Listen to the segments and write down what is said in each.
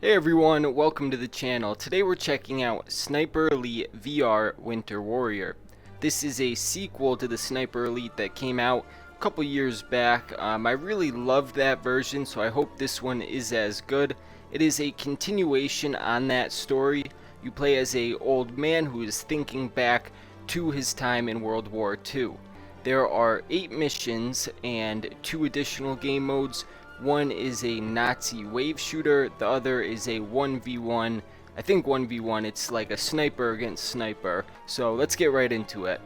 Hey everyone, welcome to the channel. Today we're checking out Sniper Elite VR Winter Warrior. This is a sequel to the Sniper Elite that came out a couple years back. I really loved that version, so I hope this one is as good. It is a continuation on that story. You play as a old man who is thinking back to his time in World War II. There are 8 missions and 2 additional game modes. One is a Nazi wave shooter, the other is a 1v1, I think 1v1, it's like a sniper against sniper. So let's get right into it.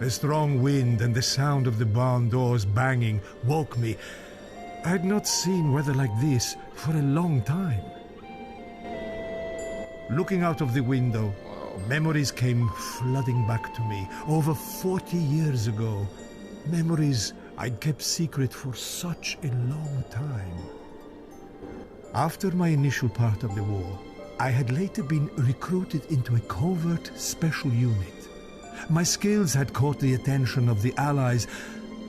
The strong wind and the sound of the barn doors banging woke me. I had not seen weather like this for a long time. Looking out of the window, memories came flooding back to me. Over 40 years ago. Memories I'd kept secret for such a long time. After my initial part of the war, I had later been recruited into a covert special unit. My skills had caught the attention of the Allies,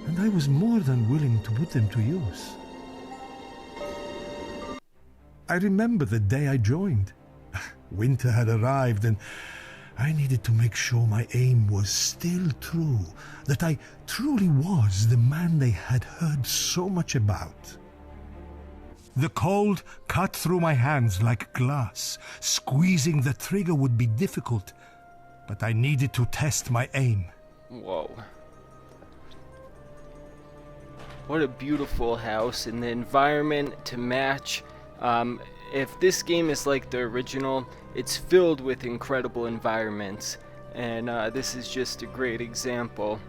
and I was more than willing to put them to use. I remember the day I joined. Winter had arrived, and I needed to make sure my aim was still true, that I truly was the man they had heard so much about. The cold cut through my hands like glass. Squeezing the trigger would be difficult, but I needed to test my aim. Whoa. What a beautiful house, and the environment to match. If this game is like the original, it's filled with incredible environments, and this is just a great example.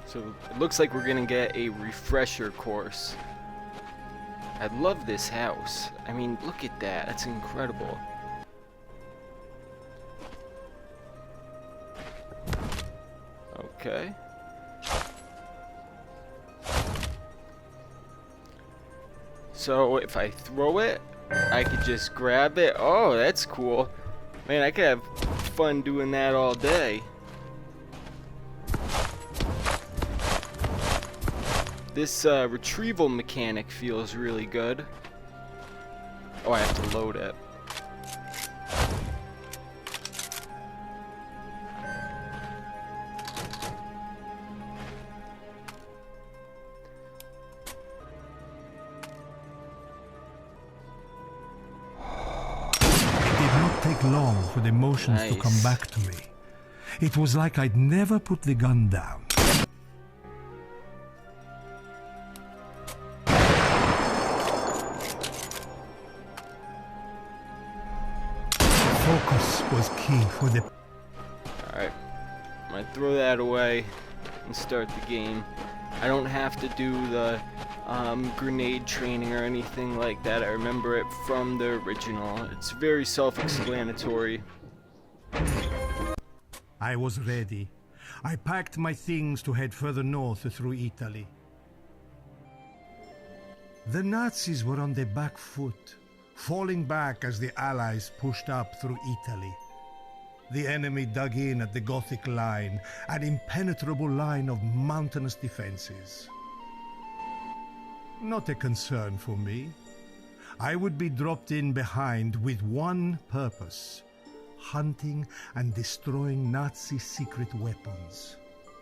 So it looks like we're gonna get a refresher course. I love this house. I mean, look at that, that's incredible. Okay. So if I throw it, I could just grab it. Oh, that's cool. Man, I could have fun doing that all day. This retrieval mechanic feels really good. Oh, I have to load it. Take long for the emotions to come back to me. It was like I'd never put the gun down. Focus was key for the... Alright, I'm gonna throw that away and start the game. I don't have to do the grenade training or anything like that. I remember it from the original. It's very self-explanatory. I was ready. I packed my things to head further north through Italy. The Nazis were on their back foot, falling back as the Allies pushed up through Italy. The enemy dug in at the Gothic line, an impenetrable line of mountainous defenses. Not a concern for me. I would be dropped in behind with one purpose: hunting and destroying Nazi secret weapons.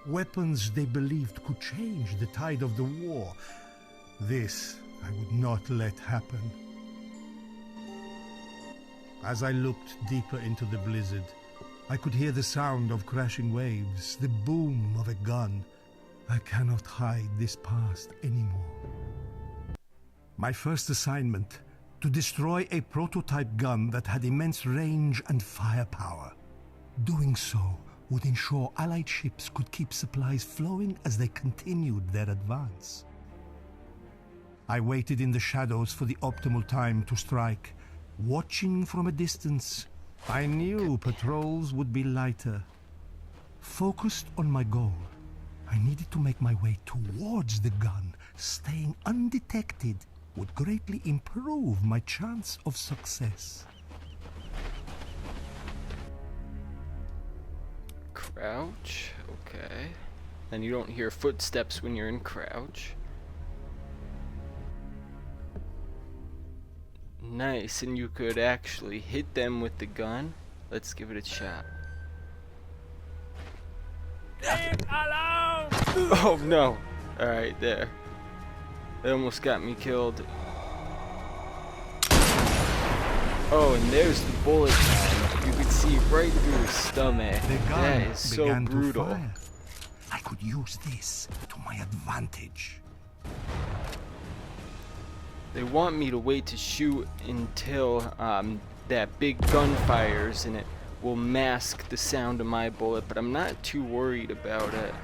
Weapons they believed could change the tide of the war. This I would not let happen. As I looked deeper into the blizzard, I could hear the sound of crashing waves, the boom of a gun. I cannot hide this past anymore. My first assignment, to destroy a prototype gun that had immense range and firepower. Doing so would ensure Allied ships could keep supplies flowing as they continued their advance. I waited in the shadows for the optimal time to strike, watching from a distance. I knew patrols would be lighter. Focused on my goal, I needed to make my way towards the gun. Staying undetected would greatly improve my chance of success. crouch. Okay. Then you don't hear footsteps when you're in crouch. Nice, and you could actually hit them with the gun. Let's give it a shot. Leave alone! Oh no! Alright, there. They almost got me killed. Oh, and there's the bullet time. You could see right through his stomach. The gun That is so began to brutal. fire. I could use this to my advantage. They want me to wait to shoot until that big gun fires and it will mask the sound of my bullet, but I'm not too worried about it.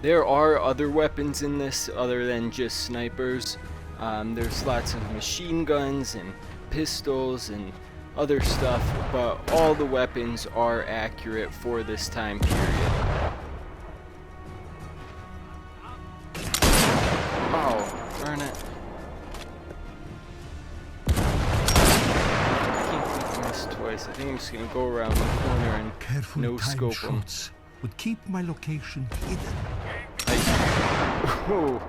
There are other weapons in this other than just snipers. There's lots of machine guns and pistols and other stuff, but all the weapons are accurate for this time period. Oh, darn it. I can't believe I missed twice. I think I'm just gonna go around the corner and Carefully no timed scope 'em. shots would keep my location hidden. Oh.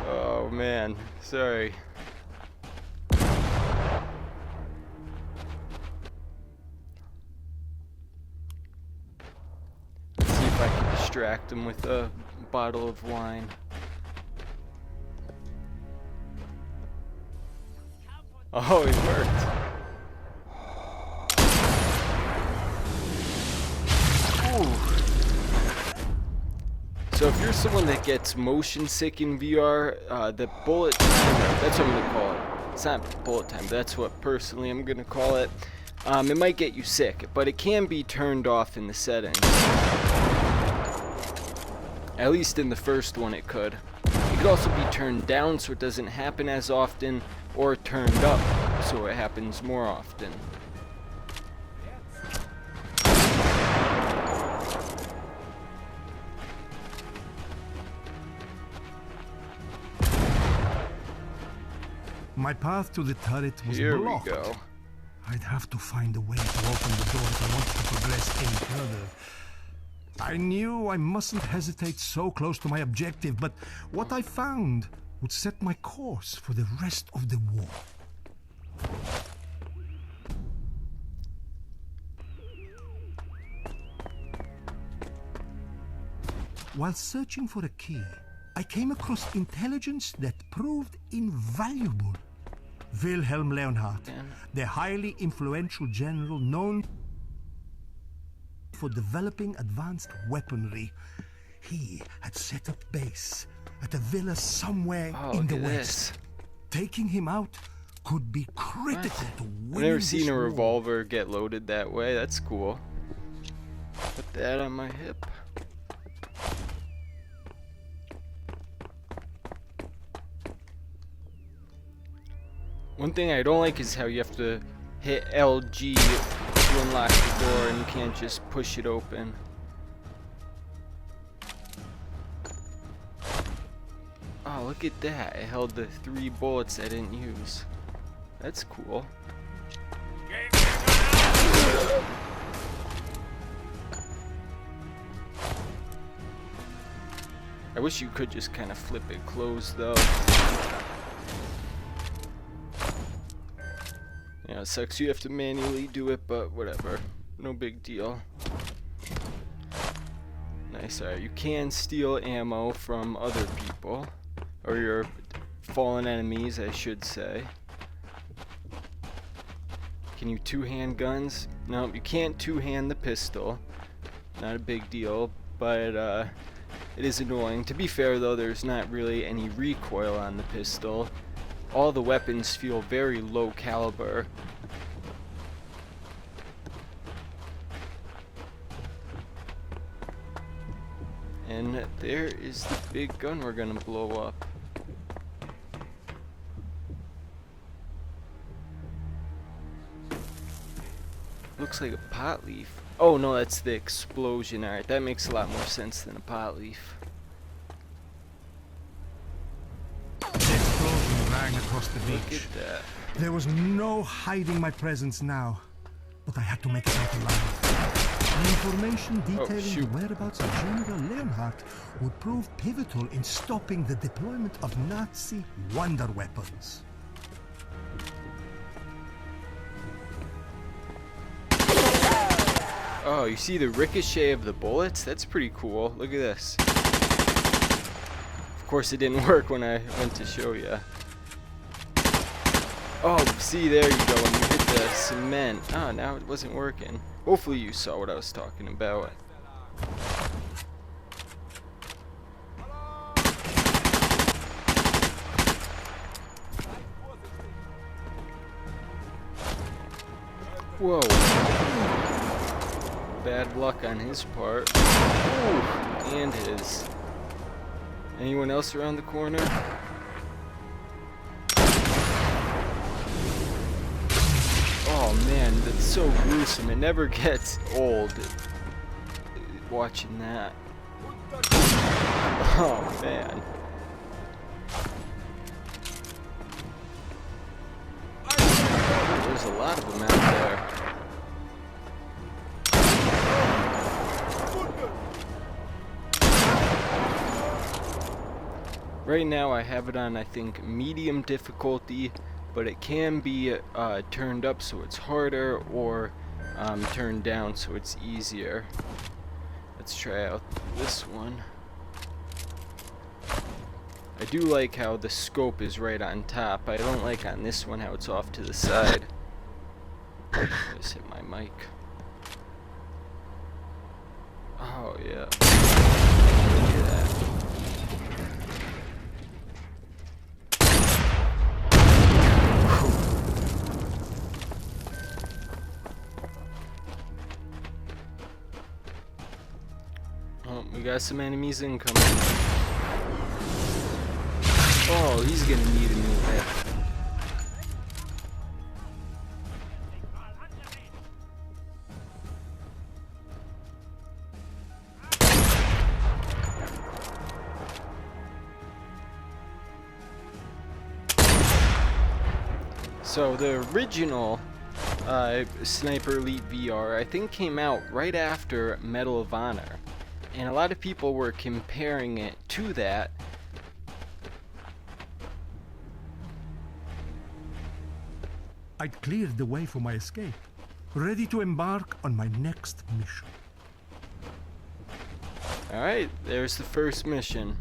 Oh man, sorry. Let's see if I can distract him with a bottle of wine. Oh, it worked. So if you're someone that gets motion sick in VR, the bullet timer, that's what I'm going to call it. It's not bullet time, that's what personally I'm going to call it. It might get you sick, but it can be turned off in the settings. At least in the first one it could. It could also be turned down so it doesn't happen as often, or turned up so it happens more often. My path to the turret was Here blocked. we go. I'd have to find a way to open the door if I wanted to progress any further. I knew I mustn't hesitate so close to my objective, but what I found would set my course for the rest of the war. While searching for a key, I came across intelligence that proved invaluable. Wilhelm Leonhardt, the highly influential general known for developing advanced weaponry. He had set up base at a villa somewhere in the west. Taking him out could be critical to winning. I've never this seen a war. revolver get loaded that way. That's cool. Put that on my hip. One thing I don't like is how you have to hit LG to unlock the door and you can't just push it open. Oh, look at that. It held the 3 bullets I didn't use. That's cool. I wish you could just kind of flip it closed though. Yeah, it sucks you have to manually do it, but whatever. No big deal. Nice. Alright, you can steal ammo from other people. Or your fallen enemies, I should say. Can you two-hand guns? No, you can't two-hand the pistol. Not a big deal, but it is annoying. To be fair though, there's not really any recoil on the pistol. All the weapons feel very low caliber. And there is the big gun we're gonna blow up. Looks like a pot leaf. Oh no, that's the explosion. Alright, that makes a lot more sense than a pot leaf. rang across the Look beach. at that. There was no hiding my presence now, but I had to make it out alive. The information detailing the shoot. whereabouts of General Leonhardt would prove pivotal in stopping the deployment of Nazi wonder weapons. Oh, you see the ricochet of the bullets? That's pretty cool. Look at this. Of course, it didn't work when I went to show you. Oh, see, there you go. When you hit the cement. Oh, now it wasn't working. Hopefully you saw what I was talking about. Whoa. Bad luck on his part. Ooh, and his. Anyone else around the corner? Oh man, that's so gruesome. It never gets old watching that. Oh man. There's a lot of them out there. Right now I have it on, I think, medium difficulty, but it can be turned up so it's harder, or turned down so it's easier. Let's try out this one. I do like how the scope is right on top. I don't like on this one how it's off to the side. Just hit my mic. Oh yeah. Look at that. Oh, we got some enemies incoming. Oh, he's gonna need a new head. So the original Sniper Elite VR, I think, came out right after Medal of Honor. And a lot of people were comparing it to that. I'd cleared the way for my escape, ready to embark on my next mission. Alright, there's the first mission.